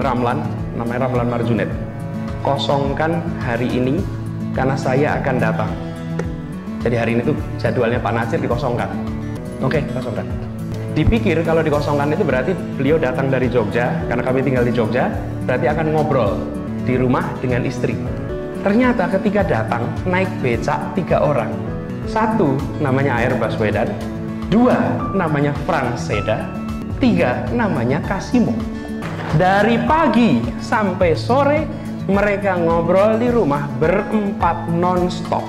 Ramlan, namanya Ramlan Marjunet. Kosongkan hari ini karena saya akan datang. Jadi hari ini tuh jadwalnya Pak Natsir dikosongkan. Oke, kosongkan. Dipikir kalau dikosongkan itu berarti beliau datang dari Jogja, karena kami tinggal di Jogja, berarti akan ngobrol di rumah dengan istri. Ternyata ketika datang, naik becak 3 orang. 1 namanya Ayer Baswedan, 2 namanya Frank Seda, 3 namanya Kasimo. Dari pagi sampai sore mereka ngobrol di rumah berempat non-stop.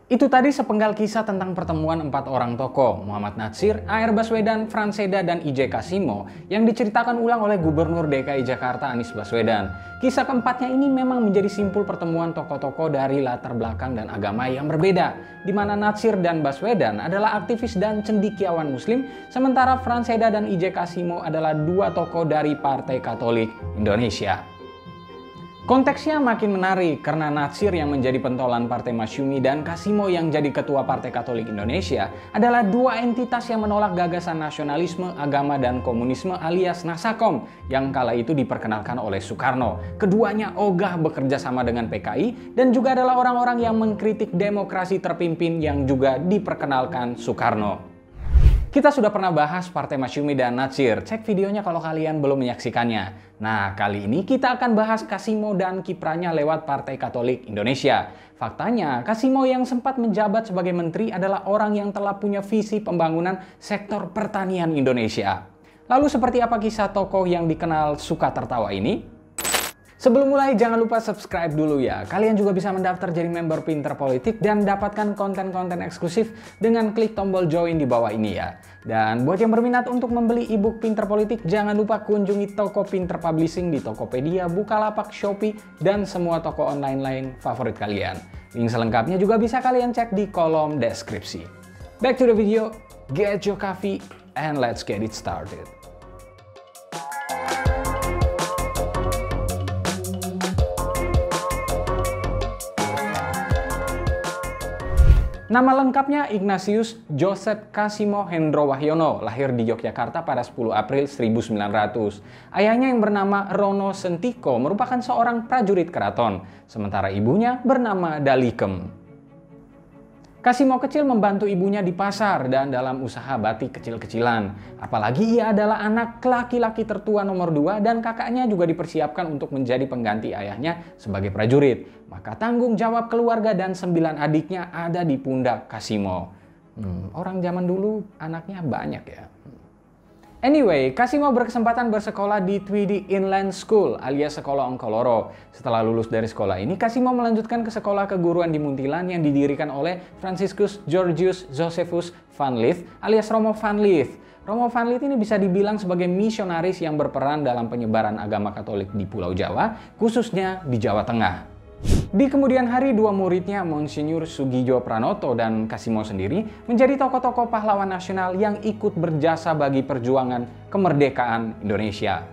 Itu tadi sepenggal kisah tentang pertemuan 4 orang tokoh, Muhammad Natsir, Ayer Baswedan, Frank Seda, dan I.J. Kasimo, yang diceritakan ulang oleh Gubernur DKI Jakarta Anies Baswedan. Kisah keempatnya ini memang menjadi simpul pertemuan tokoh-tokoh dari latar belakang dan agama yang berbeda, di mana Natsir dan Baswedan adalah aktivis dan cendekiawan Muslim, sementara Frank Seda dan I.J. Kasimo adalah 2 tokoh dari Partai Katolik Indonesia. Konteksnya makin menarik karena Natsir yang menjadi pentolan Partai Masyumi dan Kasimo yang jadi ketua Partai Katolik Indonesia adalah 2 entitas yang menolak gagasan nasionalisme, agama, dan komunisme alias Nasakom yang kala itu diperkenalkan oleh Soekarno. Keduanya ogah bekerja sama dengan PKI dan juga adalah orang-orang yang mengkritik demokrasi terpimpin yang juga diperkenalkan Soekarno. Kita sudah pernah bahas Partai Masyumi dan Natsir, cek videonya kalau kalian belum menyaksikannya. Nah, kali ini kita akan bahas Kasimo dan kiprahnya lewat Partai Katolik Indonesia. Faktanya, Kasimo yang sempat menjabat sebagai menteri adalah orang yang telah punya visi pembangunan sektor pertanian Indonesia. Lalu seperti apa kisah tokoh yang dikenal suka tertawa ini? Sebelum mulai, jangan lupa subscribe dulu ya. Kalian juga bisa mendaftar jadi member Pinter Politik dan dapatkan konten-konten eksklusif dengan klik tombol join di bawah ini ya. Dan buat yang berminat untuk membeli ebook Pinter Politik, jangan lupa kunjungi toko Pinter Publishing di Tokopedia, Bukalapak, Shopee, dan semua toko online lain favorit kalian. Link selengkapnya juga bisa kalian cek di kolom deskripsi. Back to the video, get your coffee, and let's get it started. Nama lengkapnya Ignatius Joseph Kasimo Hendro Wahyono, lahir di Yogyakarta pada 10 April 1900. Ayahnya yang bernama Rono Sentiko merupakan seorang prajurit keraton, sementara ibunya bernama Dalikem. Kasimo kecil membantu ibunya di pasar dan dalam usaha batik kecil-kecilan. Apalagi ia adalah anak laki-laki tertua nomor 2 dan kakaknya juga dipersiapkan untuk menjadi pengganti ayahnya sebagai prajurit. Maka tanggung jawab keluarga dan 9 adiknya ada di pundak Kasimo. Orang zaman dulu anaknya banyak ya. Anyway, Kasimo berkesempatan bersekolah di Tweedy Inland School alias Sekolah Onkoloro. Setelah lulus dari sekolah ini, Kasimo melanjutkan ke sekolah keguruan di Muntilan yang didirikan oleh Franciscus Georgius Josephus Van Lith alias Romo Van Lith. Romo Van Lith ini bisa dibilang sebagai misionaris yang berperan dalam penyebaran agama Katolik di Pulau Jawa, khususnya di Jawa Tengah. Di kemudian hari, 2 muridnya Monsinyur Sugijo Pranoto dan Kasimo sendiri menjadi tokoh-tokoh pahlawan nasional yang ikut berjasa bagi perjuangan kemerdekaan Indonesia.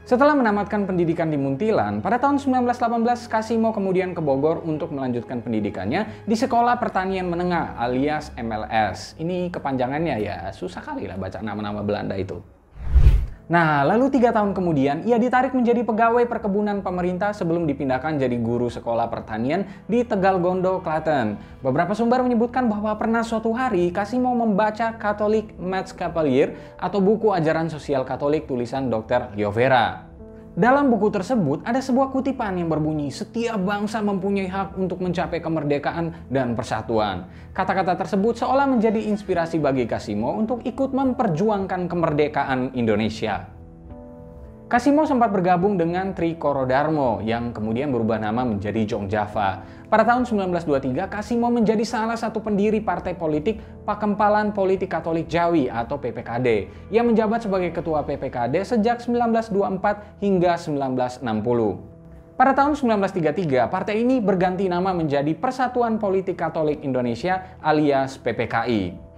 Setelah menamatkan pendidikan di Muntilan, pada tahun 1918 Kasimo kemudian ke Bogor untuk melanjutkan pendidikannya di Sekolah Pertanian Menengah alias MLS. Ini kepanjangannya ya, susah kali lah baca nama-nama Belanda itu. Nah, lalu 3 tahun kemudian ia ditarik menjadi pegawai perkebunan pemerintah sebelum dipindahkan jadi guru sekolah pertanian di Tegalgondo, Klaten. Beberapa sumber menyebutkan bahwa pernah suatu hari Kasimo membaca Catholic Maths Cavalier atau buku ajaran sosial Katolik tulisan Dr. Liovera. Dalam buku tersebut ada sebuah kutipan yang berbunyi, "Setiap bangsa mempunyai hak untuk mencapai kemerdekaan dan persatuan." Kata-kata tersebut seolah menjadi inspirasi bagi Kasimo untuk ikut memperjuangkan kemerdekaan Indonesia. Kasimo sempat bergabung dengan Trikoro Darmo yang kemudian berubah nama menjadi Jong Java. Pada tahun 1923, Kasimo menjadi salah satu pendiri partai politik Pakempalan Politik Katolik Jawi atau PPKD. Ia menjabat sebagai ketua PPKD sejak 1924 hingga 1960. Pada tahun 1933, partai ini berganti nama menjadi Persatuan Politik Katolik Indonesia alias PPKI.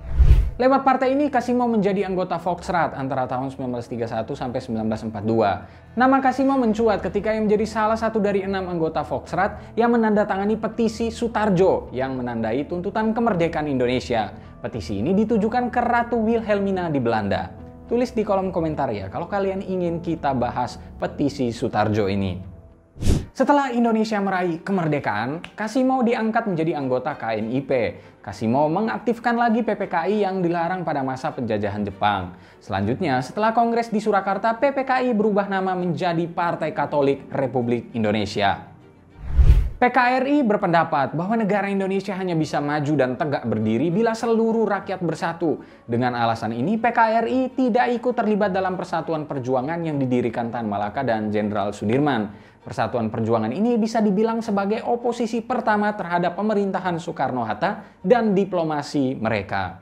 Lewat partai ini, Kasimo menjadi anggota Volksraad antara tahun 1931 sampai 1942. Nama Kasimo mencuat ketika ia menjadi salah satu dari 6 anggota Volksraad yang menandatangani petisi Sutarjo yang menandai tuntutan kemerdekaan Indonesia. Petisi ini ditujukan ke Ratu Wilhelmina di Belanda. Tulis di kolom komentar ya kalau kalian ingin kita bahas petisi Sutarjo ini. Setelah Indonesia meraih kemerdekaan, Kasimo diangkat menjadi anggota KNIP. Kasimo mengaktifkan lagi PPKI yang dilarang pada masa penjajahan Jepang. Selanjutnya, setelah Kongres di Surakarta, PPKI berubah nama menjadi Partai Katolik Republik Indonesia. PKRI berpendapat bahwa negara Indonesia hanya bisa maju dan tegak berdiri bila seluruh rakyat bersatu. Dengan alasan ini, PKRI tidak ikut terlibat dalam Persatuan Perjuangan yang didirikan Tan Malaka dan Jenderal Sudirman. Persatuan Perjuangan ini bisa dibilang sebagai oposisi pertama terhadap pemerintahan Soekarno-Hatta dan diplomasi mereka.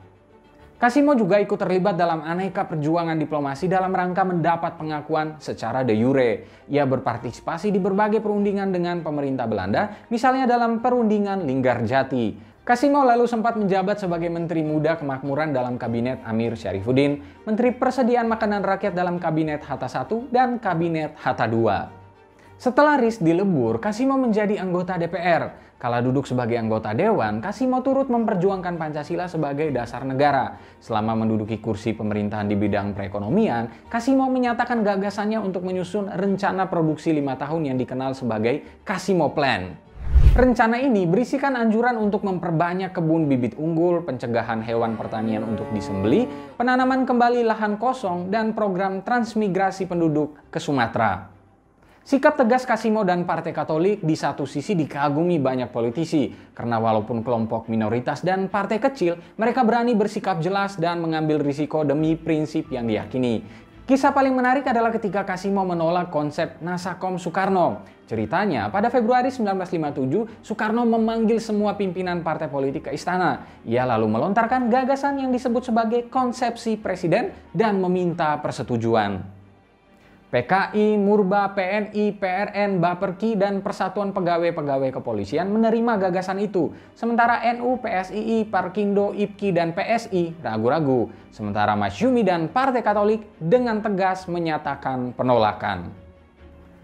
Kasimo juga ikut terlibat dalam aneka perjuangan diplomasi dalam rangka mendapat pengakuan secara de jure. Ia berpartisipasi di berbagai perundingan dengan pemerintah Belanda, misalnya dalam perundingan Linggarjati. Kasimo lalu sempat menjabat sebagai Menteri Muda Kemakmuran dalam Kabinet Amir Syarifuddin, Menteri Persediaan Makanan Rakyat dalam Kabinet Hatta I dan Kabinet Hatta II. Setelah RIS dilebur, Kasimo menjadi anggota DPR. Kala duduk sebagai anggota Dewan, Kasimo turut memperjuangkan Pancasila sebagai dasar negara. Selama menduduki kursi pemerintahan di bidang perekonomian, Kasimo menyatakan gagasannya untuk menyusun rencana produksi 5 tahun yang dikenal sebagai Kasimo Plan. Rencana ini berisikan anjuran untuk memperbanyak kebun bibit unggul, pencegahan hewan pertanian untuk disembelih, penanaman kembali lahan kosong, dan program transmigrasi penduduk ke Sumatera. Sikap tegas Kasimo dan Partai Katolik di satu sisi dikagumi banyak politisi, karena walaupun kelompok minoritas dan partai kecil, mereka berani bersikap jelas dan mengambil risiko demi prinsip yang diyakini. Kisah paling menarik adalah ketika Kasimo menolak konsep Nasakom Soekarno. Ceritanya, pada Februari 1957, Soekarno memanggil semua pimpinan partai politik ke istana. Ia lalu melontarkan gagasan yang disebut sebagai konsepsi presiden dan meminta persetujuan. PKI, Murba, PNI, PRN, Baperki, dan Persatuan Pegawai-Pegawai Kepolisian menerima gagasan itu. Sementara NU, PSII, Parkindo, IPKI, dan PSI ragu-ragu. Sementara Masyumi dan Partai Katolik dengan tegas menyatakan penolakan.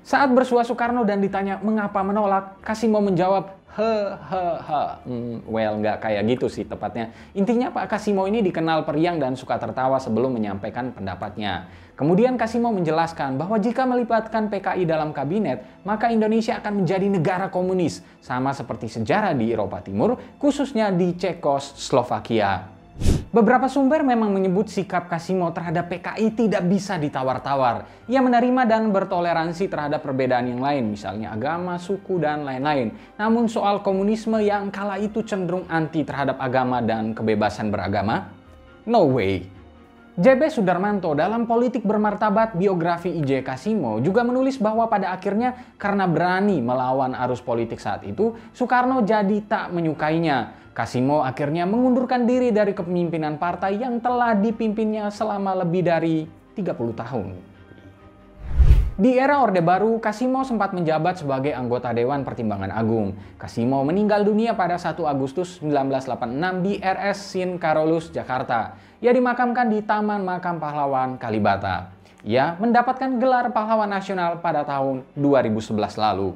Saat bersua Soekarno dan ditanya mengapa menolak, Kasimo menjawab, well, nggak kayak gitu sih tepatnya. Intinya Pak Kasimo ini dikenal periang dan suka tertawa sebelum menyampaikan pendapatnya. Kemudian Kasimo menjelaskan bahwa jika melibatkan PKI dalam kabinet, maka Indonesia akan menjadi negara komunis, sama seperti sejarah di Eropa Timur, khususnya di Cekoslovakia. Beberapa sumber memang menyebut sikap Kasimo terhadap PKI tidak bisa ditawar-tawar. Ia menerima dan bertoleransi terhadap perbedaan yang lain, misalnya agama, suku, dan lain-lain. Namun soal komunisme yang kala itu cenderung anti terhadap agama dan kebebasan beragama, no way. JB Sudarmanto dalam Politik Bermartabat biografi I.J. Kasimo juga menulis bahwa pada akhirnya karena berani melawan arus politik saat itu, Soekarno jadi tak menyukainya. Kasimo akhirnya mengundurkan diri dari kepemimpinan partai yang telah dipimpinnya selama lebih dari 30 tahun. Di era Orde Baru, Kasimo sempat menjabat sebagai anggota Dewan Pertimbangan Agung. Kasimo meninggal dunia pada 1 Agustus 1986 di RS Sin Karolus, Jakarta. Ia dimakamkan di Taman Makam Pahlawan Kalibata. Ia mendapatkan gelar pahlawan nasional pada tahun 2011 lalu.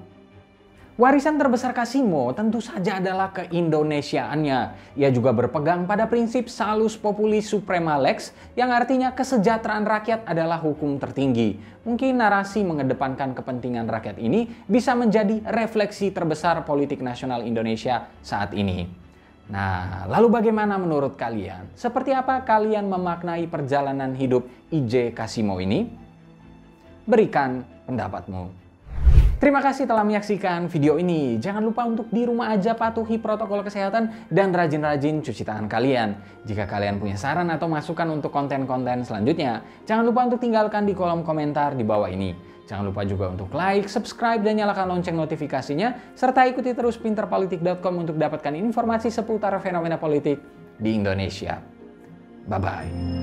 Warisan terbesar Kasimo tentu saja adalah keindonesiaannya. Ia juga berpegang pada prinsip salus populi suprema lex yang artinya kesejahteraan rakyat adalah hukum tertinggi. Mungkin narasi mengedepankan kepentingan rakyat ini bisa menjadi refleksi terbesar politik nasional Indonesia saat ini. Nah, lalu bagaimana menurut kalian? Seperti apa kalian memaknai perjalanan hidup I.J. Kasimo ini? Berikan pendapatmu. Terima kasih telah menyaksikan video ini. Jangan lupa untuk di rumah aja patuhi protokol kesehatan dan rajin-rajin cuci tangan kalian. Jika kalian punya saran atau masukan untuk konten-konten selanjutnya, jangan lupa untuk tinggalkan di kolom komentar di bawah ini. Jangan lupa juga untuk like, subscribe, dan nyalakan lonceng notifikasinya, serta ikuti terus pinterpolitik.com untuk dapatkan informasi seputar fenomena politik di Indonesia. Bye-bye.